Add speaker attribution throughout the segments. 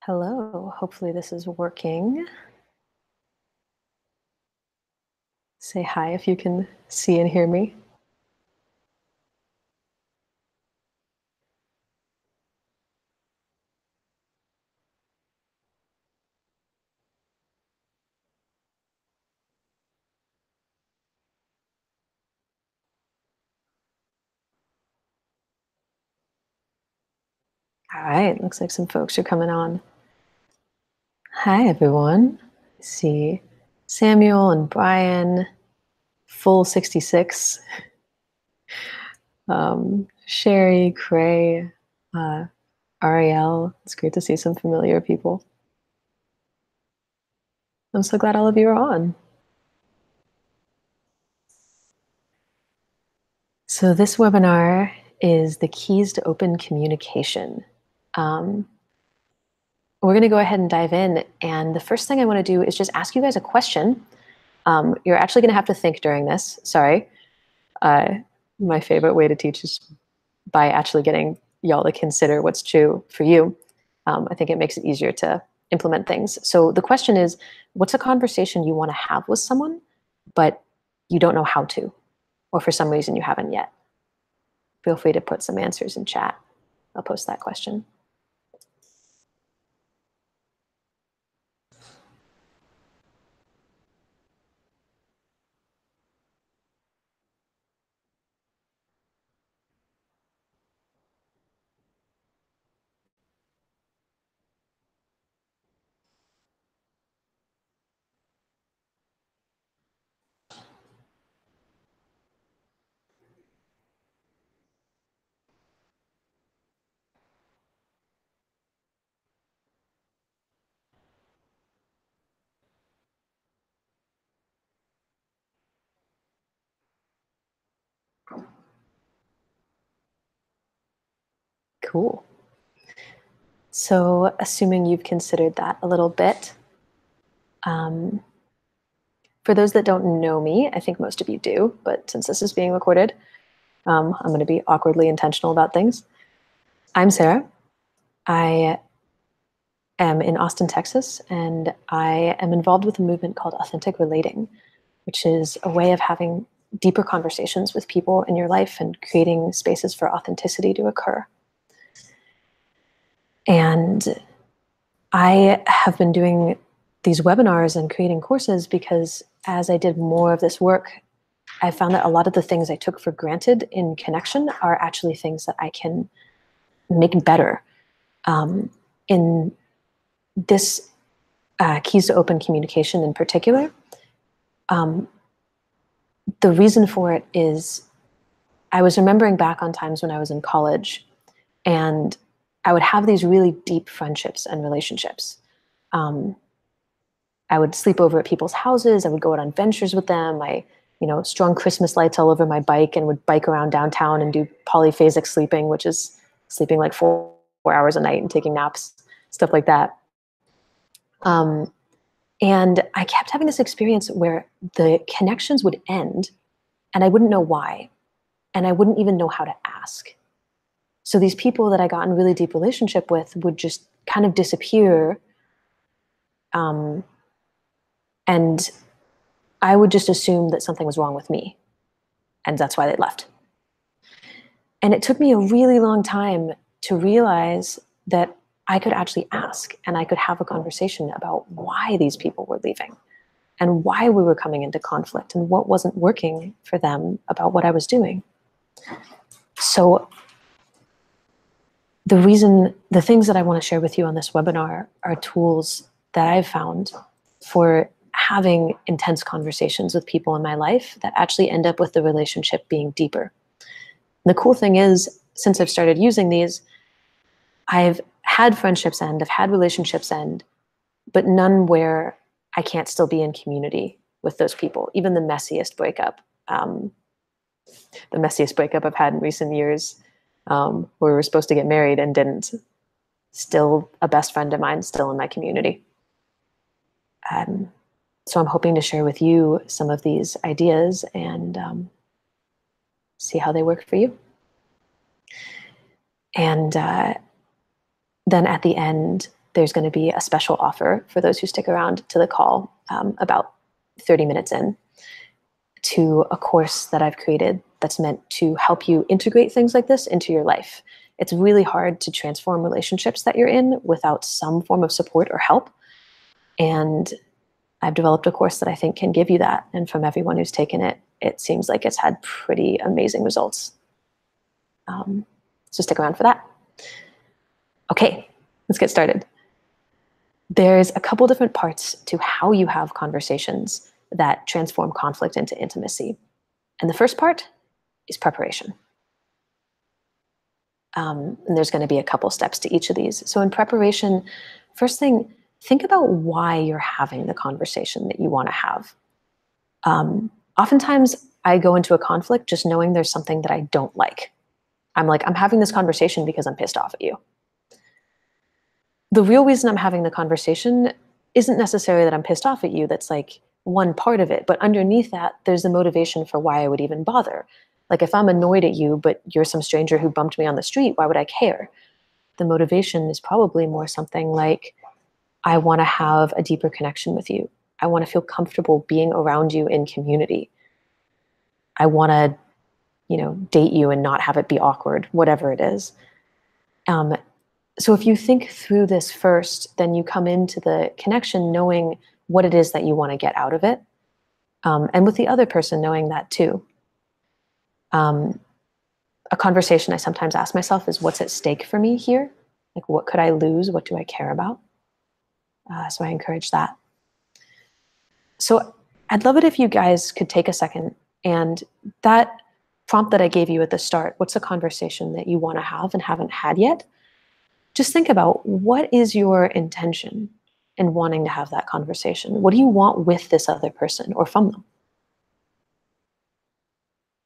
Speaker 1: Hello, hopefully this is working. Say hi if you can see and hear me. All right, looks like some folks are coming on. Hi, everyone. I see Samuel and Brian, full 66. Sherry, Cray, uh, Ariel. It's great to see some familiar people. I'm so glad all of you are on. So this webinar is the keys to open communication. We're going to go ahead and dive in. And the first thing I want to do is just ask you guys a question. You're actually going to have to think during this. Sorry. My favorite way to teach is by actually getting y'all to consider what's true for you. I think it makes it easier to implement things. So the question is, what's a conversation you want to have with someone, but you don't know how to, or for some reason you haven't yet? Feel free to put some answers in chat. I'll post that question. Cool. So assuming you've considered that a little bit, for those that don't know me, I think most of you do, but since this is being recorded, I'm going to be awkwardly intentional about things. I'm Sarah. I am in Austin, Texas, and I am involved with a movement called authentic relating, which is a way of having deeper conversations with people in your life and creating spaces for authenticity to occur. And I have been doing these webinars and creating courses because as I did more of this work, I found that a lot of the things I took for granted in connection are actually things that I can make better. In this keys to open communication in particular, the reason for it is I was remembering back on times when I was in college and I would have these really deep friendships and relationships. I would sleep over at people's houses. I would go out on ventures with them. I, strung Christmas lights all over my bike and would bike around downtown and do polyphasic sleeping, which is sleeping like 4 hours a night and taking naps, stuff like that. And I kept having this experience where the connections would end and I wouldn't know why. And I wouldn't even know how to ask. So these people that I got in really deep relationship with would just kind of disappear. And I would just assume that something was wrong with me. And that's why they left. And it took me a really long time to realize that I could actually ask and I could have a conversation about why these people were leaving and why we were coming into conflict and what wasn't working for them about what I was doing. So the things that I want to share with you on this webinar are tools that I've found for having intense conversations with people in my life that actually end up with the relationship being deeper. And the cool thing is, since I've started using these, I've had friendships end, I've had relationships end, but none where I can't still be in community with those people, even the messiest breakup. The messiest breakup I've had in recent years, where we were supposed to get married and didn't. Still a best friend of mine, still in my community. So I'm hoping to share with you some of these ideas and see how they work for you. And then at the end, there's going to be a special offer for those who stick around to the call, about 30 minutes in, to a course that I've created that's meant to help you integrate things like this into your life. It's really hard to transform relationships that you're in without some form of support or help. And I've developed a course that I think can give you that. And from everyone who's taken it, it seems like it's had pretty amazing results. So stick around for that. Okay, let's get started. There's a couple different parts to how you have conversations that transform conflict into intimacy. And the first part is preparation. And there's going to be a couple steps to each of these. So in preparation, first thing, think about why you're having the conversation that you want to have. Oftentimes, I go into a conflict just knowing there's something that I don't like. I'm having this conversation because I'm pissed off at you. The real reason I'm having the conversation isn't necessarily that I'm pissed off at you. That's like one part of it. But underneath that, there's the motivation for why I would even bother. Like if I'm annoyed at you, but you're some stranger who bumped me on the street, why would I care? The motivation is probably more something like, I want to have a deeper connection with you. I want to feel comfortable being around you in community. I want to, date you and not have it be awkward, whatever it is. So if you think through this first, then you come into the connection knowing what it is that you want to get out of it. And with the other person knowing that too. A conversation I sometimes ask myself is, what's at stake for me here? Like, what could I lose? What do I care about? So I encourage that. So I'd love it if you guys could take a second, and that prompt that I gave you at the start, what's a conversation that you want to have and haven't had yet? Just think about, what is your intention in wanting to have that conversation? What do you want with this other person or from them?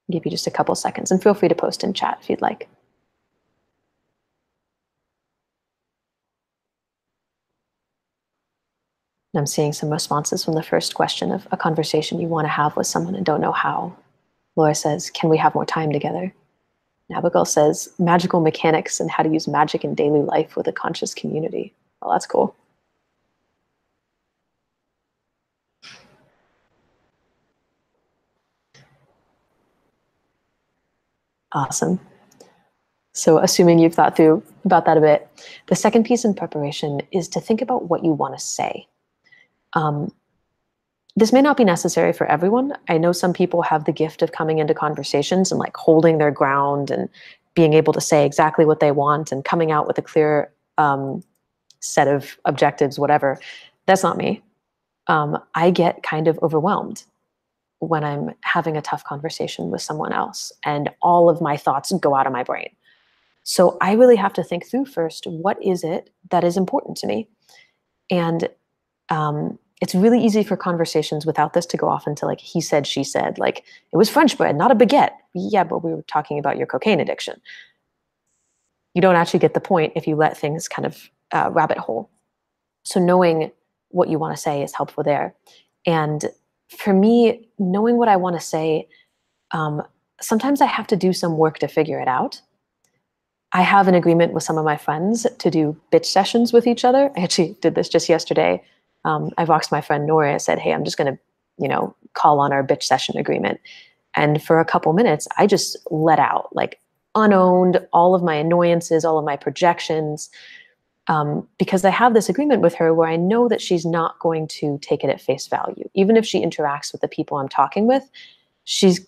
Speaker 1: I'll give you just a couple seconds, and feel free to post in chat if you'd like. And I'm seeing some responses from the first question of a conversation you want to have with someone and don't know how. Laura says, can we have more time together? And Abigail says, magical mechanics and how to use magic in daily life with a conscious community. Well, that's cool. Awesome. So assuming you've thought through about that a bit, the second piece in preparation is to think about what you want to say. This may not be necessary for everyone. I know some people have the gift of coming into conversations and like holding their ground and being able to say exactly what they want and coming out with a clear set of objectives, whatever. That's not me. I get kind of overwhelmed when I'm having a tough conversation with someone else and all of my thoughts go out of my brain. So I really have to think through first, what is it that is important to me? And it's really easy for conversations without this to go off into like he said, she said, like it was French bread, not a baguette. Yeah, but we were talking about your cocaine addiction. You don't actually get the point if you let things kind of rabbit hole. So knowing what you want to say is helpful there. And for me, knowing what I want to say, sometimes I have to do some work to figure it out. I have an agreement with some of my friends to do bitch sessions with each other. I actually did this just yesterday. I voxed my friend Nora. I said, hey, I'm just going to, call on our bitch session agreement. And for a couple minutes, I just let out, like unowned all of my annoyances, all of my projections, because I have this agreement with her where I know that she's not going to take it at face value. Even if she interacts with the people I'm talking with, she's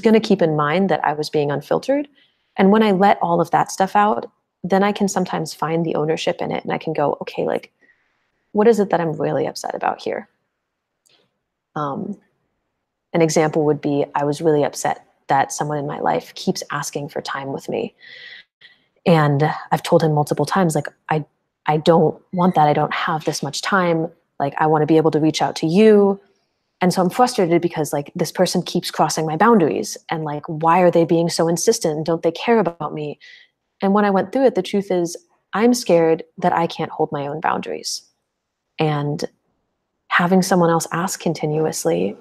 Speaker 1: going to keep in mind that I was being unfiltered. And when I let all of that stuff out, then I can sometimes find the ownership in it. And I can go, okay, like, what is it that I'm really upset about here? An example would be, I was really upset that someone in my life keeps asking for time with me. And I've told him multiple times, like, I don't want that. I don't have this much time. Like, I want to be able to reach out to you. And so I'm frustrated because like this person keeps crossing my boundaries and like, why are they being so insistent? Don't they care about me? And when I went through it, the truth is I'm scared that I can't hold my own boundaries. And having someone else ask continuously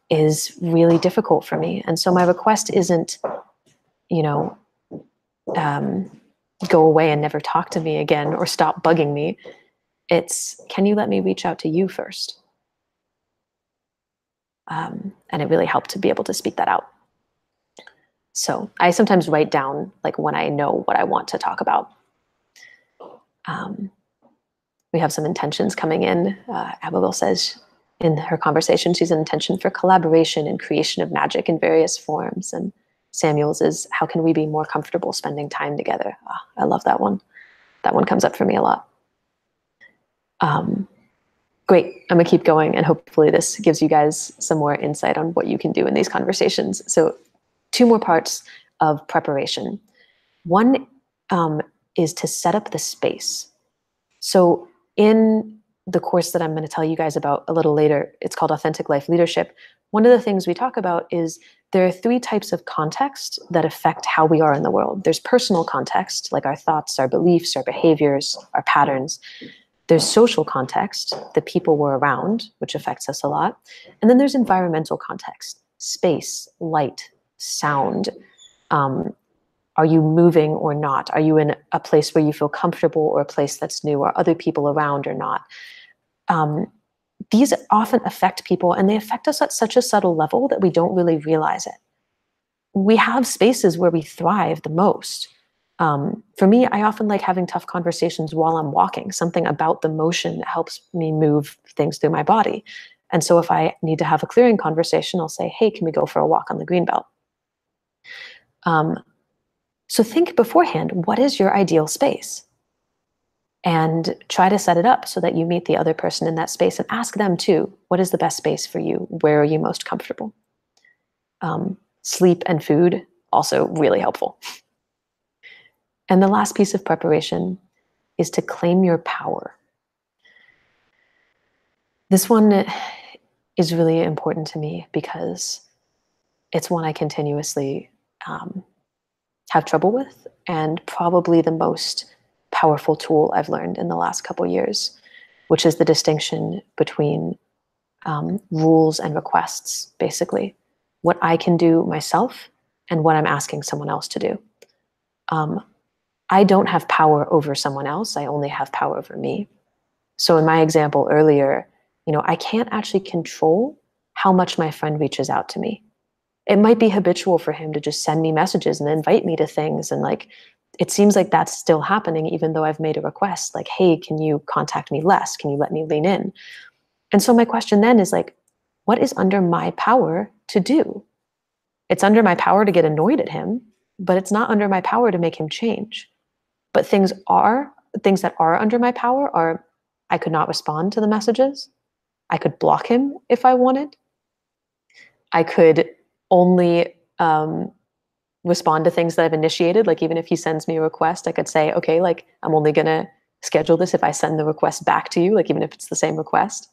Speaker 1: is really difficult for me. And so my request isn't, go away and never talk to me again or stop bugging me. It's, can you let me reach out to you first? And it really helped to be able to speak that out. So I sometimes write down like when I know what I want to talk about. We have some intentions coming in. Abigail says in her conversation, she's an intention for collaboration and creation of magic in various forms. And Samuel's is, how can we be more comfortable spending time together? I love that one. That one comes up for me a lot. Great, I'm gonna keep going, and hopefully this gives you guys some more insight on what you can do in these conversations. So 2 more parts of preparation. One is to set up the space. So in the course that I'm going to tell you guys about a little later, it's called Authentic Life Leadership. One of the things we talk about is there are 3 types of context that affect how we are in the world. There's personal context, like our thoughts, our beliefs, our behaviors, our patterns. There's social context, the people we're around, which affects us a lot. And then there's environmental context, space, light, sound. Are you moving or not? Are you in a place where you feel comfortable, or a place that's new? Are other people around or not? These often affect people, and they affect us at such a subtle level that we don't really realize it. We have spaces where we thrive the most. For me, I often like having tough conversations while I'm walking. Something about the motion helps me move things through my body. And so if I need to have a clearing conversation, I'll say, hey, can we go for a walk on the greenbelt? So think beforehand, what is your ideal space? And try to set it up so that you meet the other person in that space, and ask them too, what is the best space for you? Where are you most comfortable? Sleep and food, also really helpful. And the last piece of preparation is to claim your power. This one is really important to me because it's one I continuously have trouble with, and probably the most powerful tool I've learned in the last couple years, which is the distinction between rules and requests, basically. What I can do myself and what I'm asking someone else to do. I don't have power over someone else. I only have power over me. So in my example earlier, I can't actually control how much my friend reaches out to me. It might be habitual for him to just send me messages and invite me to things. And like, it seems like that's still happening, even though I've made a request like, hey, can you contact me less? Can you let me lean in? And so my question then is like, what is under my power to do? It's under my power to get annoyed at him, but it's not under my power to make him change. But things that are under my power are, I could not respond to the messages. I could block him if I wanted. I could only respond to things that I've initiated. Like even if he sends me a request, I could say, okay, like I'm only gonna schedule this if I send the request back to you, like even if it's the same request.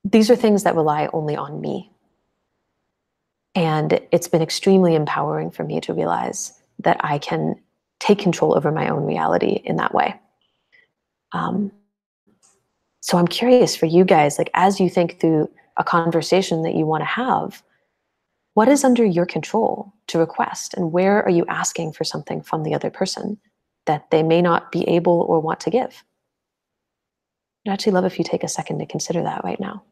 Speaker 1: These are things that rely only on me. And it's been extremely empowering for me to realize that I can take control over my own reality in that way. So I'm curious for you guys, like as you think through a conversation that you want to have, what is under your control to request, and where are you asking for something from the other person that they may not be able or want to give? I'd actually love if you take a second to consider that right now.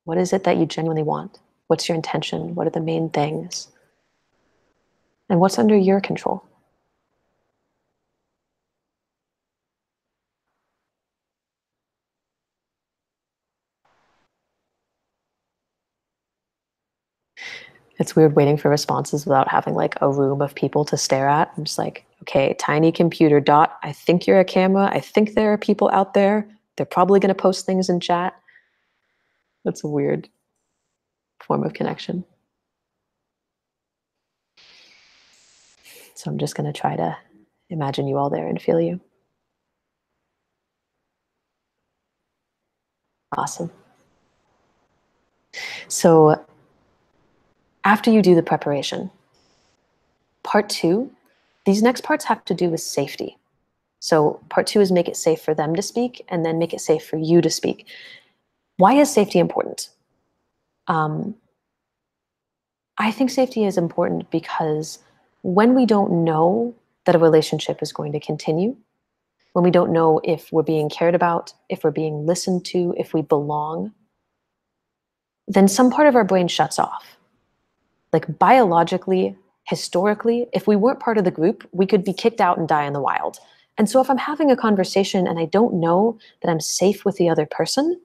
Speaker 1: What is it that you genuinely want? What's your intention? What are the main things? And what's under your control? It's weird waiting for responses without having like a room of people to stare at. I'm just like, okay, tiny computer dot. I think you're a camera. I think there are people out there. They're probably going to post things in chat. That's a weird form of connection. So I'm just going to try to imagine you all there and feel you. Awesome. So after you do the preparation, part 2, these next parts have to do with safety. So part 2 is make it safe for them to speak, and then make it safe for you to speak. Why is safety important? I think safety is important because when we don't know that a relationship is going to continue, when we don't know if we're being cared about, if we're being listened to, if we belong, then some part of our brain shuts off. Like biologically, historically, if we weren't part of the group, we could be kicked out and die in the wild. And so if I'm having a conversation and I don't know that I'm safe with the other person,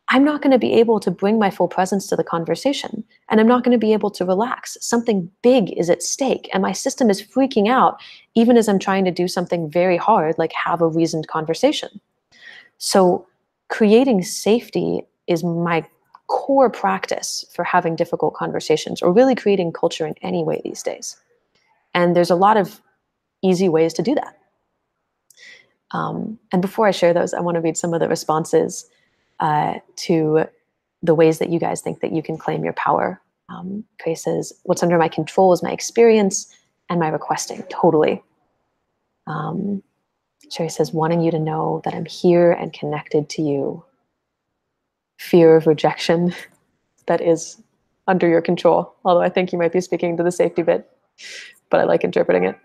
Speaker 1: I'm not going to be able to bring my full presence to the conversation, and I'm not going to be able to relax. Something big is at stake, and my system is freaking out, even as I'm trying to do something very hard, like have a reasoned conversation. So creating safety is my core practice for having difficult conversations, or really creating culture in any way these days. And there's a lot of easy ways to do that. And before I share those, I want to read some of the responses to the ways that you guys think that you can claim your power. Kay says, what's under my control is my experience and my requesting. Totally. Sherry says, wanting you to know that I'm here and connected to you. Fear of rejection, that is under your control. Although I think you might be speaking to the safety bit, but I like interpreting it.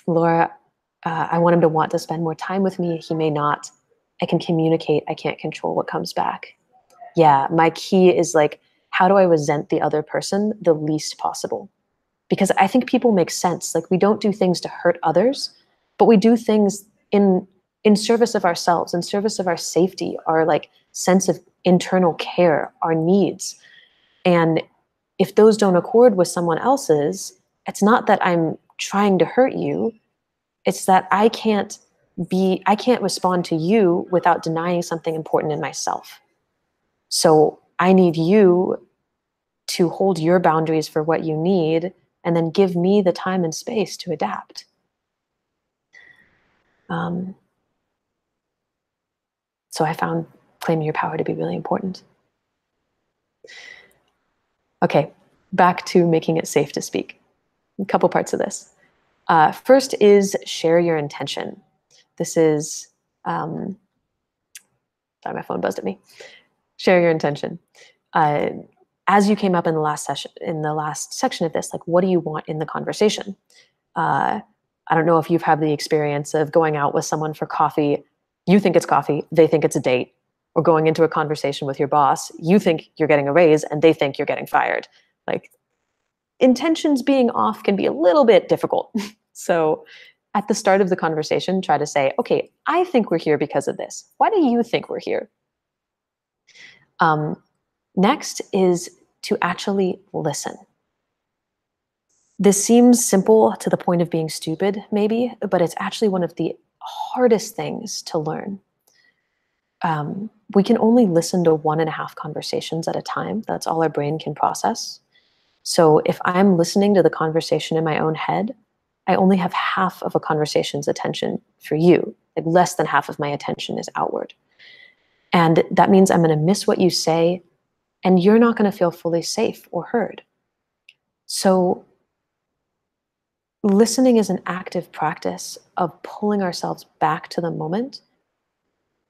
Speaker 1: Laura, I want him to want to spend more time with me. He may not. I can communicate. I can't control what comes back. Yeah, my key is like, how do I resent the other person the least possible? Because I think people make sense. Like, we don't do things to hurt others, but we do things in service of ourselves, in service of our safety, our like sense of internal care, our needs. And if those don't accord with someone else's, it's not that I'm trying to hurt you. It's that I can't respond to you without denying something important in myself. So I need you to hold your boundaries for what you need, and then give me the time and space to adapt. So I found claiming your power to be really important. Okay, back to making it safe to speak. A couple parts of this. First is share your intention. This is, sorry, my phone buzzed at me. Share your intention. As you came up in the last section of this, like, what do you want in the conversation? I don't know if you've had the experience of going out with someone for coffee. You think it's coffee, they think it's a date. Or going into a conversation with your boss, you think you're getting a raise and they think you're getting fired. Like, intentions being off can be a little bit difficult. So at the start of the conversation, try to say, okay, I think we're here because of this. Why do you think we're here? Next is to actually listen. This seems simple to the point of being stupid, maybe, but it's actually one of the hardest things to learn. We can only listen to 1.5 conversations at a time. That's all our brain can process. So if I'm listening to the conversation in my own head, I only have half of a conversation's attention for you. Like, less than half of my attention is outward. And that means I'm going to miss what you say, and you're not going to feel fully safe or heard. So listening is an active practice of pulling ourselves back to the moment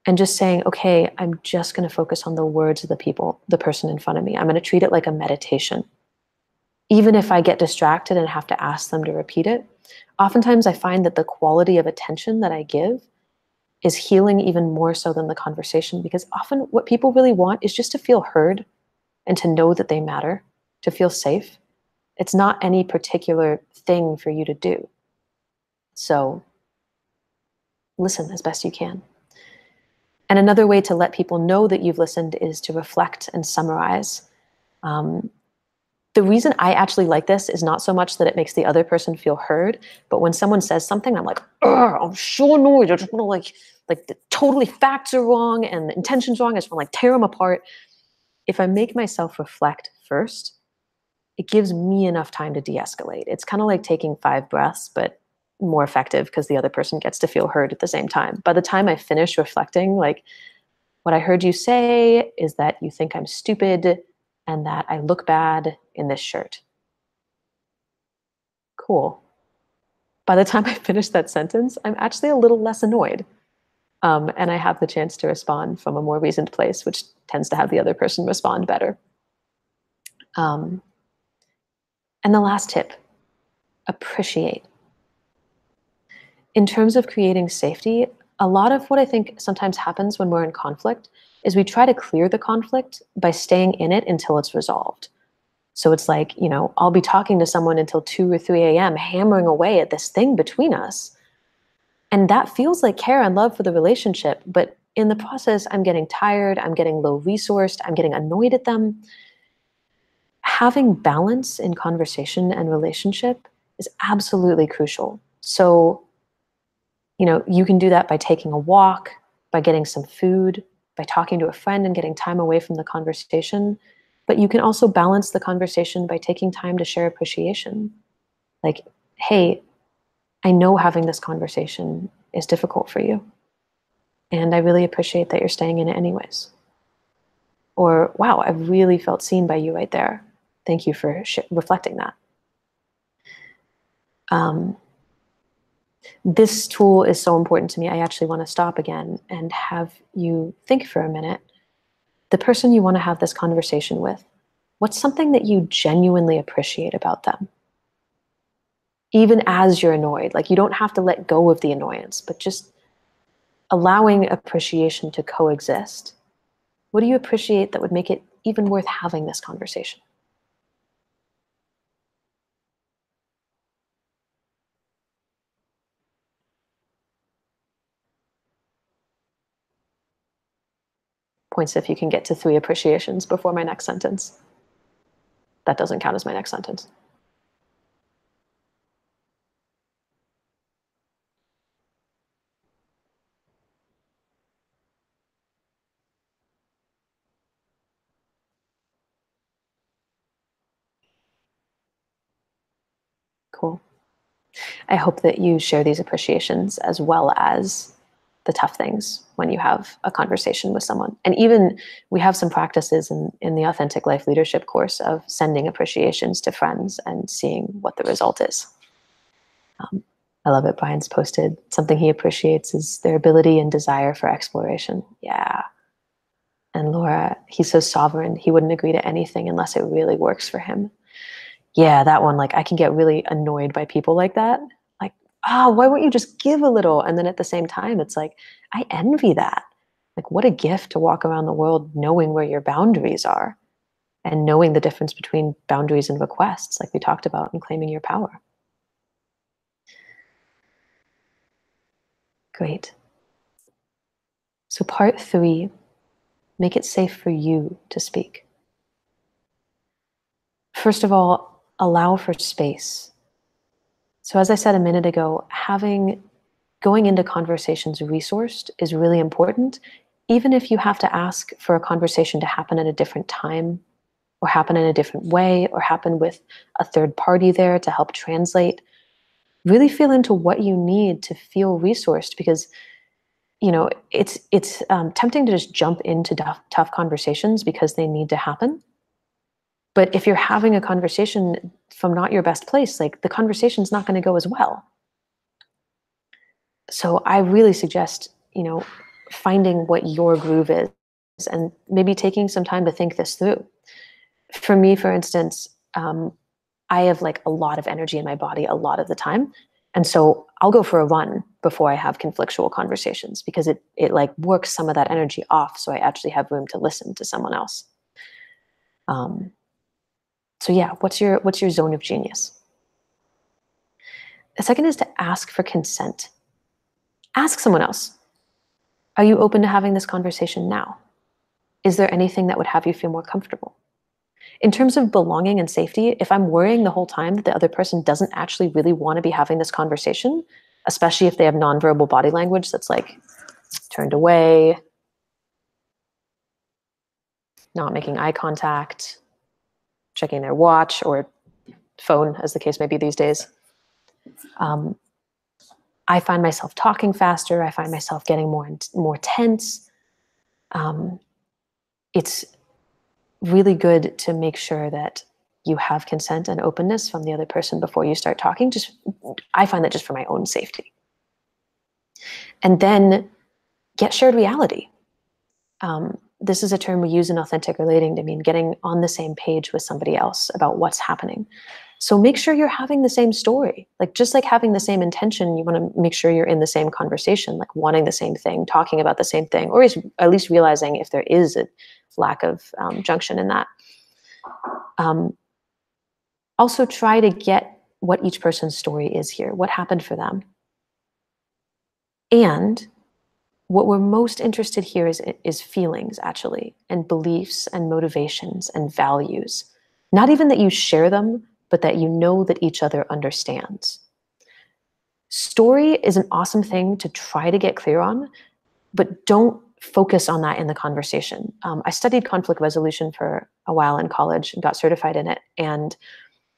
Speaker 1: and just saying, okay, I'm just going to focus on the words of the person in front of me. I'm going to treat it like a meditation. Even if I get distracted and have to ask them to repeat it, oftentimes I find that the quality of attention that I give is healing even more so than the conversation, because often what people really want is just to feel heard and to know that they matter, to feel safe. It's not any particular thing for you to do. So listen as best you can. And another way to let people know that you've listened is to reflect and summarize. The reason I actually like this is not so much that it makes the other person feel heard, but when someone says something, I'm like, I'm so annoyed. I just want to like the totally facts are wrong and the intention's wrong. I just want to like tear them apart. If I make myself reflect first, it gives me enough time to de-escalate. It's kind of like taking 5 breaths, but more effective because the other person gets to feel heard at the same time. By the time I finish reflecting, like, what I heard you say is that you think I'm stupid and that I look bad in this shirt. Cool. By the time I finish that sentence, I'm actually a little less annoyed. And I have the chance to respond from a more reasoned place, which tends to have the other person respond better. And the last tip, appreciate. in terms of creating safety, a lot of what I think sometimes happens when we're in conflict is we try to clear the conflict by staying in it until it's resolved. So it's like, I'll be talking to someone until 2 or 3 a.m., hammering away at this thing between us. And that feels like care and love for the relationship. But in the process, I'm getting tired, I'm getting low resourced, I'm getting annoyed at them. Having balance in conversation and relationship is absolutely crucial. So, you can do that by taking a walk, by getting some food, by talking to a friend and getting time away from the conversation. But you can also balance the conversation by taking time to share appreciation. Like, hey, I know having this conversation is difficult for you, and I really appreciate that you're staying in it anyways. Or, wow, I really felt seen by you right there. Thank you for reflecting that. This tool is so important to me. I actually want to stop again and have you think for a minute. The person you want to have this conversation with, what's something that you genuinely appreciate about them? Even as you're annoyed, like you don't have to let go of the annoyance, but just allowing appreciation to coexist. What do you appreciate that would make it even worth having this conversation? Points if you can get to 3 appreciations before my next sentence. That doesn't count as my next sentence. Cool. I hope that you share these appreciations as well as the tough things when you have a conversation with someone. And even we have some practices in the Authentic Life Leadership course of sending appreciations to friends and seeing what the result is. I love it. Brian's posted something he appreciates is their ability and desire for exploration. Yeah. And Laura, he's so sovereign. He wouldn't agree to anything unless it really works for him. Yeah, that one, like I can get really annoyed by people like that. Like, why won't you just give a little? And then at the same time, it's like, I envy that. Like, what a gift to walk around the world knowing where your boundaries are and knowing the difference between boundaries and requests, like we talked about in Claiming Your Power. Great. So part 3, make it safe for you to speak. First of all, allow for space. So as I said a minute ago, going into conversations resourced is really important, even if you have to ask for a conversation to happen at a different time or happen in a different way or happen with a third party there to help translate. Really feel into what you need to feel resourced, because it's tempting to just jump into tough conversations because they need to happen. But if you're having a conversation from not your best place, like the conversation's not going to go as well. So I really suggest, finding what your groove is and maybe taking some time to think this through. For me, for instance, I have like a lot of energy in my body a lot of the time. And so I'll go for a run before I have conflictual conversations because it like works some of that energy off. So I actually have room to listen to someone else. So yeah, what's your zone of genius? The second is to ask for consent. Ask someone else. Are you open to having this conversation now? Is there anything that would have you feel more comfortable? In terms of belonging and safety, if I'm worrying the whole time that the other person doesn't actually really want to be having this conversation, especially if they have nonverbal body language that's like turned away, not making eye contact, checking their watch or phone, as the case may be these days, I find myself talking faster. I find myself getting more tense. It's really good to make sure that you have consent and openness from the other person before you start talking. I find that just for my own safety. And then get shared reality. This is a term we use in authentic relating to mean getting on the same page with somebody else about what's happening. So make sure you're having the same story. Like, just like having the same intention, you want to make sure you're in the same conversation, like wanting the same thing, talking about the same thing, or at least realizing if there is a lack of junction in that. Also try to get what each person's story is here, what happened for them. And what we're most interested here is feelings, actually, and beliefs and motivations and values. Not even that you share them, but that you know that each other understands. Story is an awesome thing to try to get clear on, but don't focus on that in the conversation. I studied conflict resolution for a while in college and got certified in it. And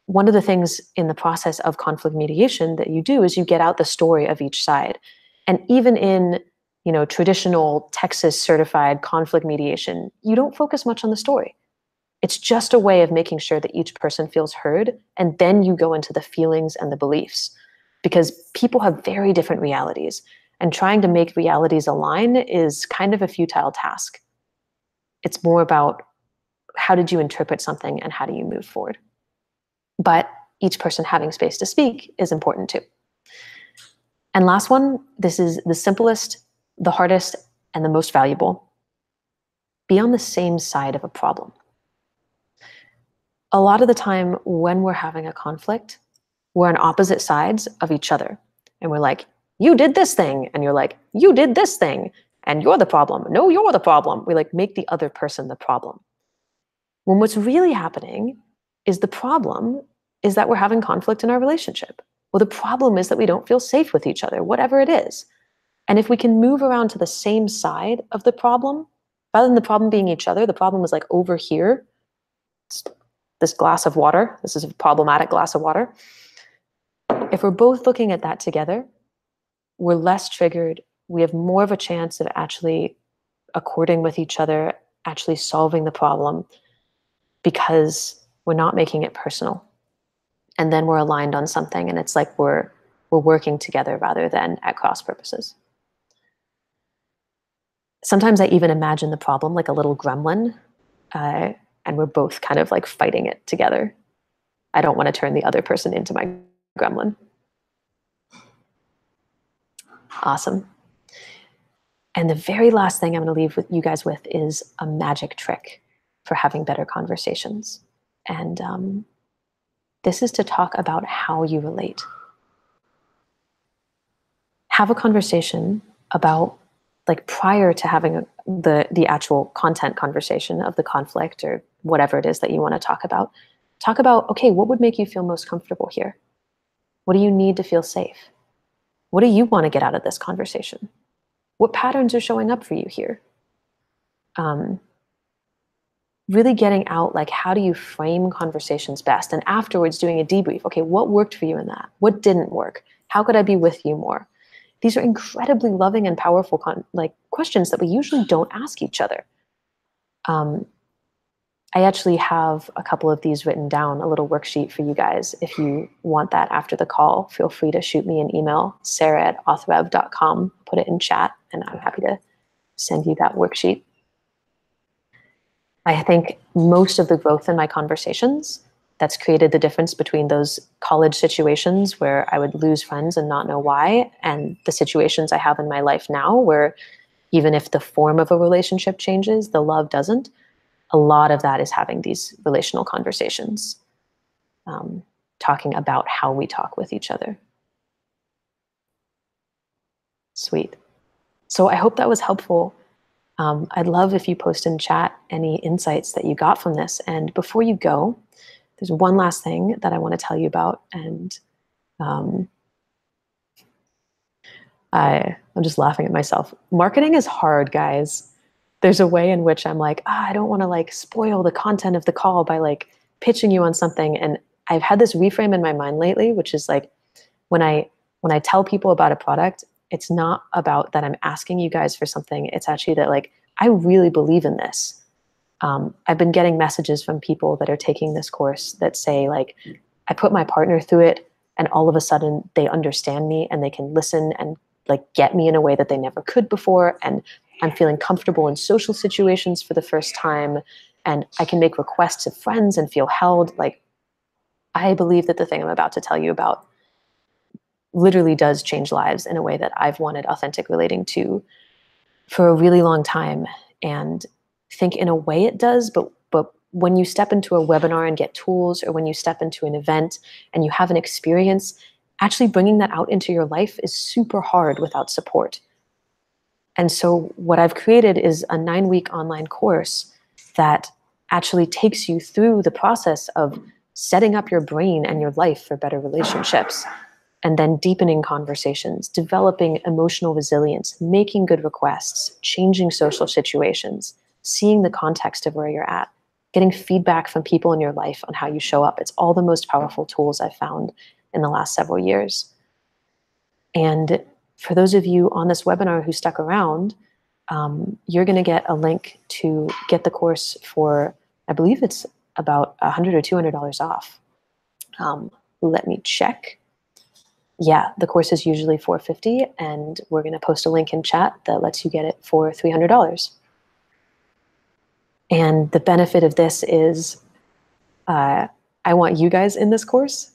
Speaker 1: one of the things in the process of conflict mediation that you do is you get out the story of each side. And even in traditional Texas certified conflict mediation, you don't focus much on the story. It's just a way of making sure that each person feels heard, and then you go into the feelings and the beliefs, because people have very different realities, and trying to make realities align is kind of a futile task. It's more about how did you interpret something and how do you move forward. But each person having space to speak is important too. And last one, this is the simplest, the hardest, and the most valuable. Be on the same side of a problem. A lot of the time when we're having a conflict, we're on opposite sides of each other. And we're like, you did this thing. And you're like, you did this thing. And you're the problem. No, you're the problem. We like make the other person the problem. When what's really happening is the problem is that we're having conflict in our relationship. Well, the problem is that we don't feel safe with each other, whatever it is. And if we can move around to the same side of the problem, rather than the problem being each other, the problem is like over here, this glass of water. This is a problematic glass of water. If we're both looking at that together, we're less triggered. We have more of a chance of actually according with each other, actually solving the problem, because we're not making it personal. And then we're aligned on something, and it's like we're working together rather than at cross purposes. Sometimes I even imagine the problem like a little gremlin, and we're both kind of like fighting it together. I don't want to turn the other person into my gremlin. Awesome. And the very last thing I'm going to leave with you guys with is a magic trick for having better conversations. And this is to talk about how you relate. Have a conversation about, like, prior to having the actual content conversation of the conflict or whatever it is that you want to talk about, okay, what would make you feel most comfortable here? What do you need to feel safe? What do you want to get out of this conversation? What patterns are showing up for you here? Really getting out, like, how do you frame conversations best? And afterwards doing a debrief. Okay, what worked for you in that? What didn't work? How could I be with you more? These are incredibly loving and powerful questions that we usually don't ask each other. I actually have a couple of these written down, a little worksheet for you guys. If you want that after the call, feel free to shoot me an email, sarah@authrev.com, put it in chat, and I'm happy to send you that worksheet. I think most of the growth in my conversations that's created the difference between those college situations where I would lose friends and not know why, and the situations I have in my life now where even if the form of a relationship changes, the love doesn't. A lot of that is having these relational conversations, talking about how we talk with each other. Sweet. So I hope that was helpful. I'd love if you post in chat any insights that you got from this. And before you go, there's one last thing that I want to tell you about. And I'm just laughing at myself. Marketing is hard, guys. There's a way in which I'm like, I don't want to like spoil the content of the call by like pitching you on something. And I've had this reframe in my mind lately, which is like, when I tell people about a product, it's not about that I'm asking you guys for something. It's actually that, like, I really believe in this. I've been getting messages from people that are taking this course that say, like, I put my partner through it and all of a sudden they understand me and they can listen and like get me in a way that they never could before. And I'm feeling comfortable in social situations for the first time. And I can make requests to friends and feel held. Like, I believe that the thing I'm about to tell you about literally does change lives in a way that I've wanted authentic relating to for a really long time, and think in a way it does, but when you step into a webinar and get tools, or when you step into an event and you have an experience, actually bringing that out into your life is super hard without support. And so what I've created is a 9-week online course that actually takes you through the process of setting up your brain and your life for better relationships, and then deepening conversations, developing emotional resilience, making good requests, changing social situations, seeing the context of where you're at, getting feedback from people in your life on how you show up. It's all the most powerful tools I've found in the last several years. And for those of you on this webinar who stuck around, you're going to get a link to get the course for, I believe it's about $100 or $200 off. Let me check. Yeah, the course is usually $450, and we're going to post a link in chat that lets you get it for $300. And the benefit of this is I want you guys in this course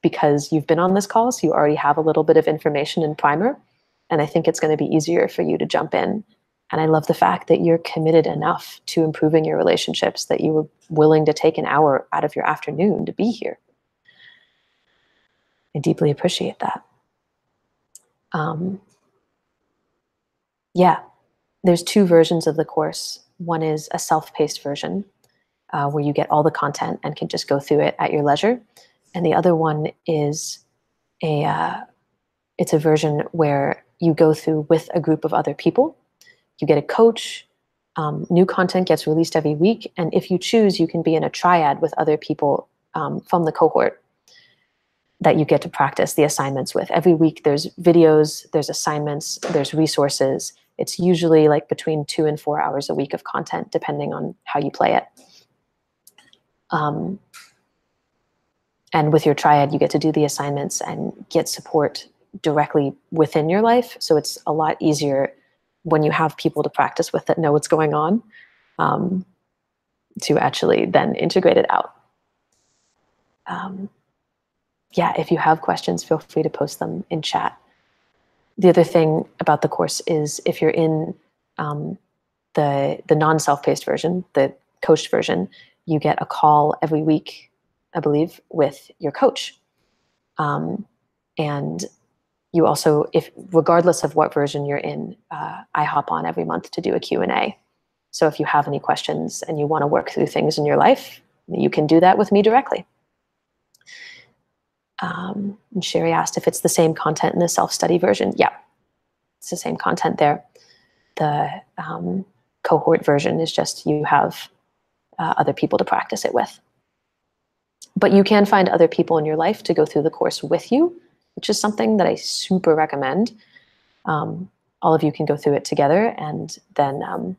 Speaker 1: because you've been on this call, so you already have a little bit of information and primer, and I think it's going to be easier for you to jump in. And I love the fact that you're committed enough to improving your relationships that you were willing to take an hour out of your afternoon to be here. I deeply appreciate that. Yeah, there's 2 versions of the course. One is a self-paced version where you get all the content and can just go through it at your leisure. And the other one is it's a version where you go through with a group of other people. You get a coach. New content gets released every week. And if you choose, you can be in a triad with other people from the cohort that you get to practice the assignments with. Every week there's videos, there's assignments, there's resources. It's usually like between 2 and 4 hours a week of content, depending on how you play it. And with your triad, you get to do the assignments and get support directly within your life. So it's a lot easier when you have people to practice with that know what's going on, to actually then integrate it out. Yeah, if you have questions, feel free to post them in chat. The other thing about the course is if you're in the non-self-paced version, the coached version, you get a call every week, I believe, with your coach. And you also, regardless of what version you're in, I hop on every month to do a Q&A. So if you have any questions and you want to work through things in your life, you can do that with me directly. And Sherry asked if it's the same content in the self-study version. Yeah, it's the same content there. The cohort version is just you have other people to practice it with. But you can find other people in your life to go through the course with you, which is something that I super recommend. All of you can go through it together, and then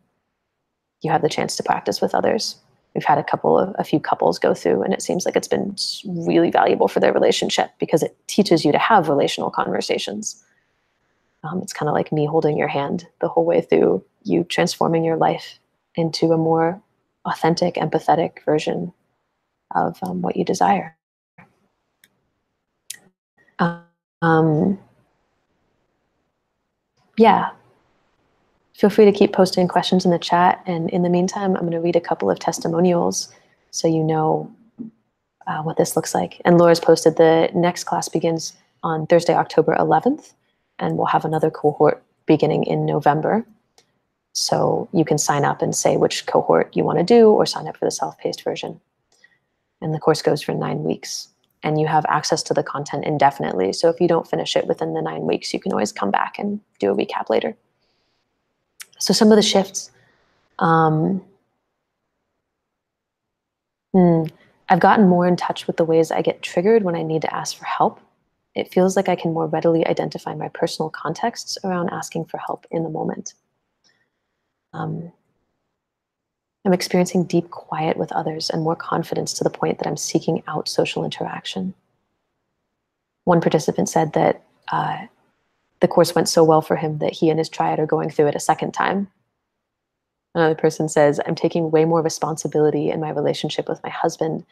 Speaker 1: you have the chance to practice with others. We've had a few couples go through, and it seems like it's been really valuable for their relationship because it teaches you to have relational conversations. It's kind of like me holding your hand the whole way through, you transforming your life into a more authentic, empathetic version of what you desire. Yeah. Feel free to keep posting questions in the chat. And in the meantime, I'm going to read a couple of testimonials so you know what this looks like. And Laura's posted the next class begins on Thursday, October 11th, and we'll have another cohort beginning in November. So you can sign up and say which cohort you want to do, or sign up for the self-paced version. And the course goes for 9 weeks. And you have access to the content indefinitely. So if you don't finish it within the 9 weeks, you can always come back and do a recap later. So some of the shifts. I've gotten more in touch with the ways I get triggered when I need to ask for help. It feels like I can more readily identify my personal contexts around asking for help in the moment. I'm experiencing deep quiet with others and more confidence to the point that I'm seeking out social interaction. One participant said that the course went so well for him that he and his triad are going through it a second time. Another person says, I'm taking way more responsibility in my relationship with my husband.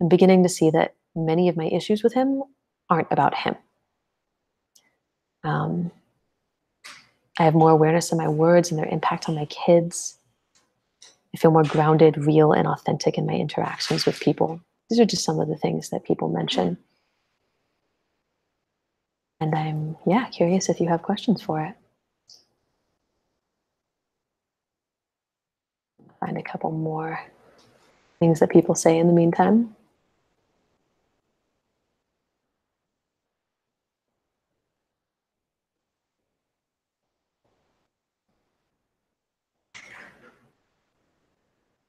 Speaker 1: I'm beginning to see that many of my issues with him aren't about him. I have more awareness of my words and their impact on my kids. I feel more grounded, real, and authentic in my interactions with people. These are just some of the things that people mention. And I'm, curious if you have questions for it. Find a couple more things that people say in the meantime.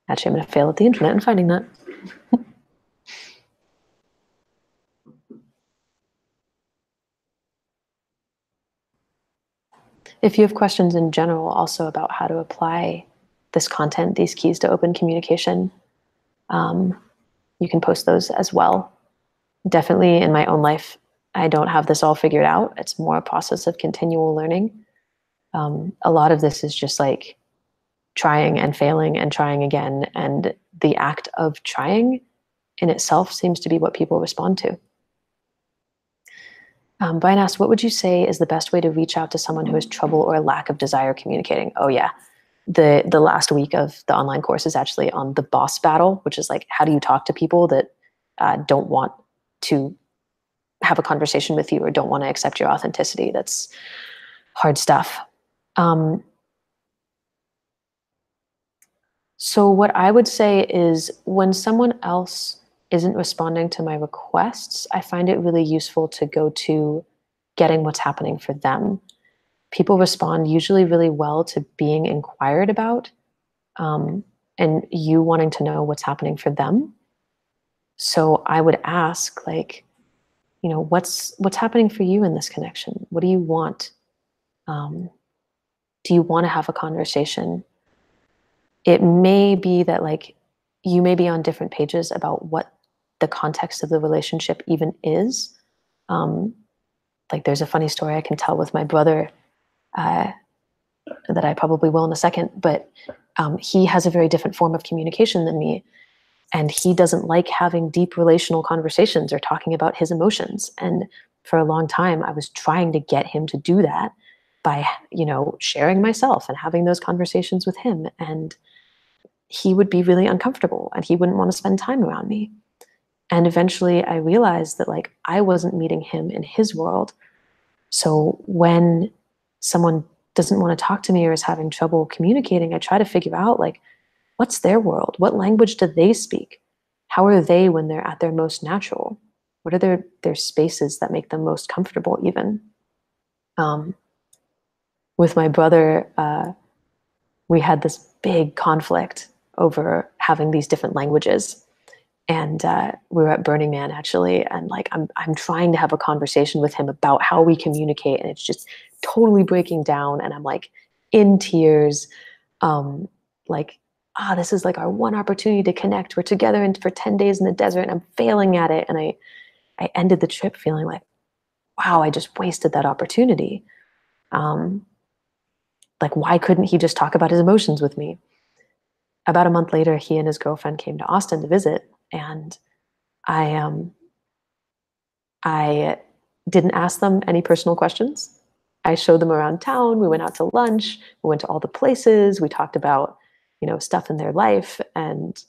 Speaker 1: Actually, I'm going to fail at the internet and finding that. If you have questions in general also about how to apply this content, these keys to open communication, you can post those as well. Definitely in my own life, I don't have this all figured out. It's more a process of continual learning. A lot of this is just like trying and failing and trying again. And the act of trying in itself seems to be what people respond to. Brian asked, what would you say is the best way to reach out to someone who has trouble or lack of desire communicating? Oh yeah. The last week of the online course is actually on the boss battle, which is like, how do you talk to people that don't want to have a conversation with you or don't want to accept your authenticity? That's hard stuff. So what I would say is when someone else isn't responding to my requests, I find it really useful to go to getting what's happening for them. People respond usually really well to being inquired about, and you wanting to know what's happening for them. So I would ask, like, what's happening for you in this connection? What do you want? Do you want to have a conversation? It may be that like you may be on different pages about what the context of the relationship even is. Like there's a funny story I can tell with my brother that I probably will in a second, but he has a very different form of communication than me. And he doesn't like having deep relational conversations or talking about his emotions. And for a long time, I was trying to get him to do that by, sharing myself and having those conversations with him. And he would be really uncomfortable and he wouldn't want to spend time around me. And eventually I realized that like I wasn't meeting him in his world. So when someone doesn't want to talk to me or is having trouble communicating, I try to figure out like, what's their world? What language do they speak? How are they when they're at their most natural? What are their spaces that make them most comfortable even? With my brother, we had this big conflict over having these different languages. And we were at Burning Man actually, and like I'm trying to have a conversation with him about how we communicate, and it's just totally breaking down, and I'm like in tears, like this is like our one opportunity to connect. We're together for 10 days in the desert, and I'm failing at it, and I ended the trip feeling like, wow, I just wasted that opportunity. Like why couldn't he just talk about his emotions with me? About a month later, he and his girlfriend came to Austin to visit, and I didn't ask them any personal questions. I showed them around town. We went out to lunch. We went to all the places. We talked about, stuff in their life and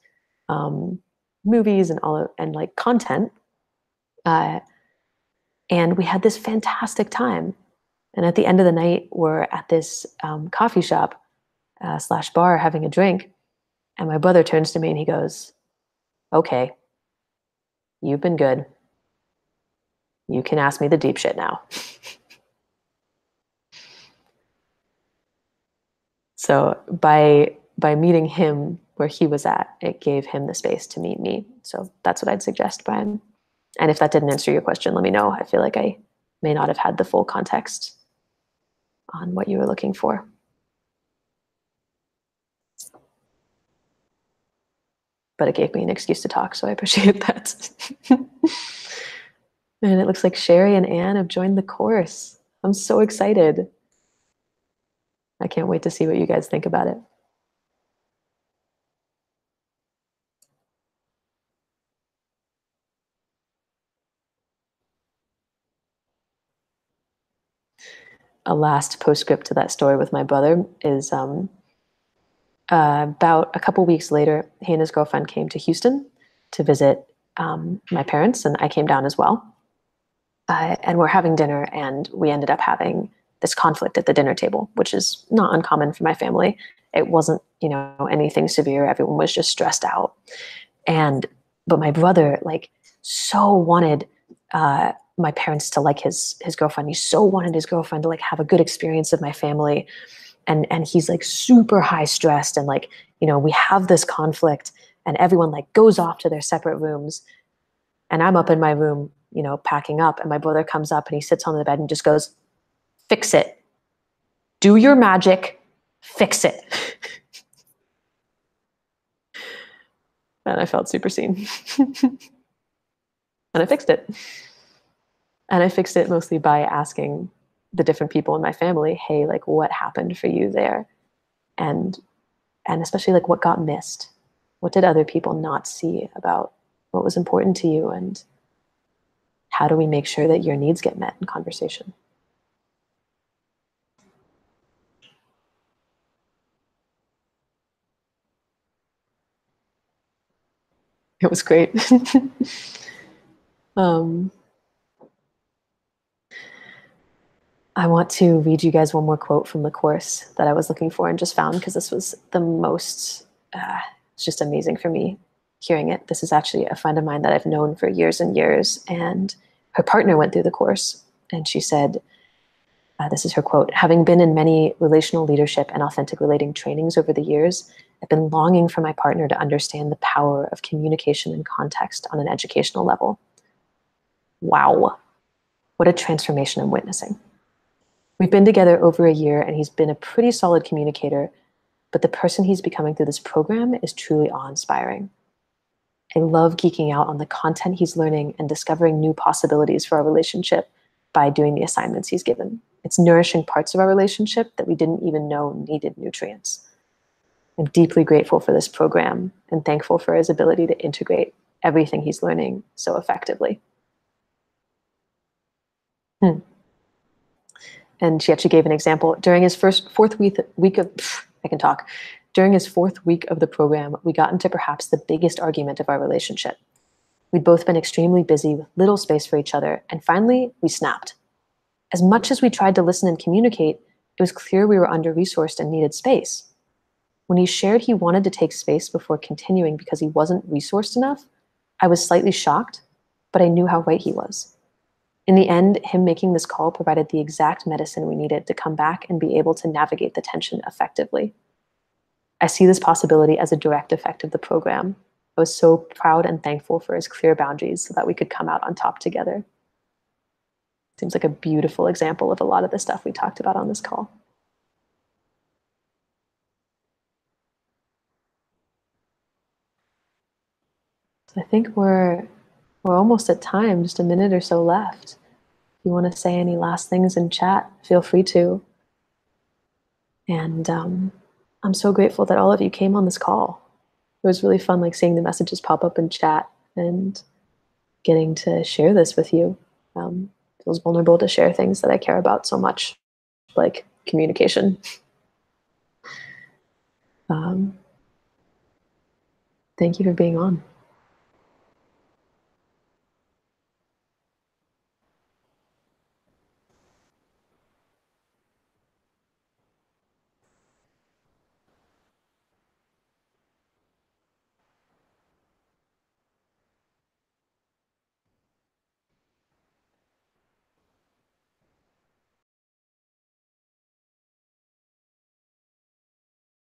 Speaker 1: movies and and like content. And we had this fantastic time. And at the end of the night, we're at this coffee shop slash bar having a drink. And my brother turns to me and he goes, "Okay, you've been good. You can ask me the deep shit now." So by meeting him where he was at, it gave him the space to meet me. So that's what I'd suggest, Brian. And if that didn't answer your question, let me know. I feel like I may not have had the full context on what you were looking for. But it gave me an excuse to talk, so I appreciate that. And it looks like Sherry and Anne have joined the course. I'm so excited. I can't wait to see what you guys think about it. a last postscript to that story with my brother is about a couple weeks later, he and his girlfriend came to Houston to visit my parents, and I came down as well. And we're having dinner, and we ended up having this conflict at the dinner table, which is not uncommon for my family. It wasn't, anything severe. Everyone was just stressed out. But my brother, like, so wanted my parents to like his girlfriend. He so wanted his girlfriend to like have a good experience of my family. And he's like super high stressed, and like, we have this conflict, and everyone like goes off to their separate rooms. And I'm up in my room, packing up, and my brother comes up and he sits on the bed and just goes, "Fix it. Do your magic, fix it." And I felt super seen. And I fixed it. And I fixed it mostly by asking the different people in my family, "Hey, like, what happened for you there?" And especially like what got missed. What did other people not see about what was important to you? And how do we make sure that your needs get met in conversation? It was great. um, I want to read you guys one more quote from the course that I was looking for and just found, because this was the most, it's just amazing for me hearing it. This is actually a friend of mine that I've known for years and years, and her partner went through the course, and she said, this is her quote: "Having been in many relational leadership and authentic relating trainings over the years, I've been longing for my partner to understand the power of communication and context on an educational level." Wow. What a transformation I'm witnessing. We've been together over a year, and he's been a pretty solid communicator, but the person he's becoming through this program is truly awe-inspiring. I love geeking out on the content he's learning and discovering new possibilities for our relationship by doing the assignments he's given. It's nourishing parts of our relationship that we didn't even know needed nutrients. I'm deeply grateful for this program and thankful for his ability to integrate everything he's learning so effectively. And she actually gave an example. During his fourth week of, I can talk. During his fourth week of the program, we got into perhaps the biggest argument of our relationship. We'd both been extremely busy with little space for each other, and finally, we snapped. As much as we tried to listen and communicate, it was clear we were under-resourced and needed space. When he shared he wanted to take space before continuing because he wasn't resourced enough, I was slightly shocked, but I knew how right he was. In the end, him making this call provided the exact medicine we needed to come back and be able to navigate the tension effectively. I see this possibility as a direct effect of the program. I was so proud and thankful for his clear boundaries so that we could come out on top together. Seems like a beautiful example of a lot of the stuff we talked about on this call. So I think we're almost at time, just a minute or so left. If you want to say any last things in chat, feel free to. And I'm so grateful that all of you came on this call. It was really fun, like seeing the messages pop up in chat and getting to share this with you. Feels vulnerable to share things that I care about so much, like communication. Thank you for being on.